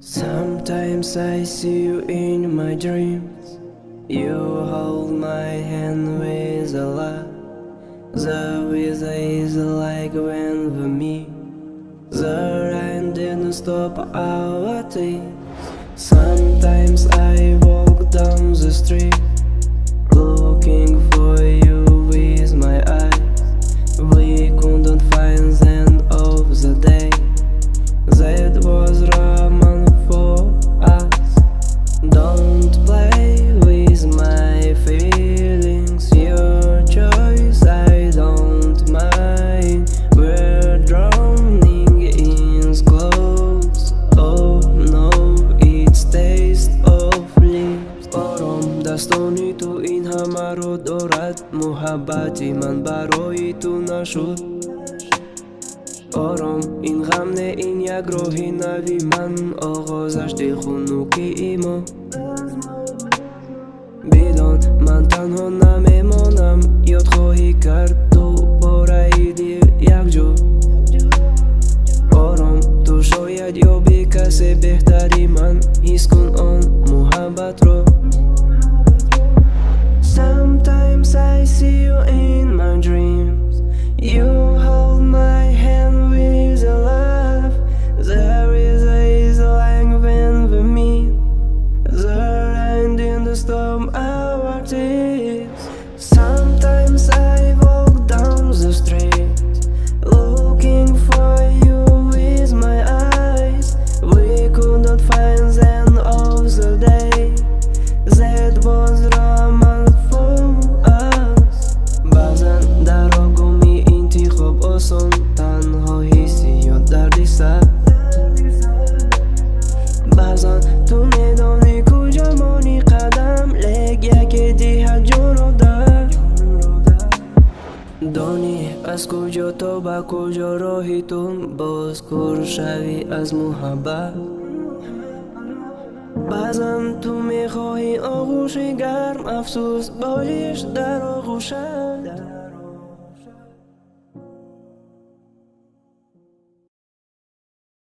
Sometimes I see you in my dreams. You hold my hand with a laugh. The weather is like wind for me. The rain didn't stop our tears. Sometimes I walk down the street, looking for you with my eyes. We couldn't find the end of the day. That was Raman for us. Don't play with my feelings, your choice I don't mind. We're drowning in clothes. Oh no, it's taste of lips. Ором дастони ту ин ҳамаро дорад. Муҳаббати ман барои ту нашуд. Ором ин ғам не ин як роҳи нави. Ман оғозаш дилхунукии мо. Бидон ман танҳо намемонам. Ёд хоҳӣ кард ту пораи дил якҷо. Ором ту шояд ёбӣ касе беҳтари ман. ҳис кун он муҳаббатро. Sometimes I see you in my dreams. You hold my hand with a laugh. There is like wind for me. The rain didn't stop our tears. Sometimes I walk down the street, looking for you with my eyes. We couldn't find the end of the day. That was Raman for us. Ba'zan darogumi intixob oson, tanho hissiyot dardi sar. Ba'zan tu medoni kuja moni qadam, lek yake dihat jonro dar. Doni az kujo to ba kujo rohi tun, boz kur shavi az muhabbat. Ba'zan tu mekhohi og'ushi garm, afsus bolish dar og'usham.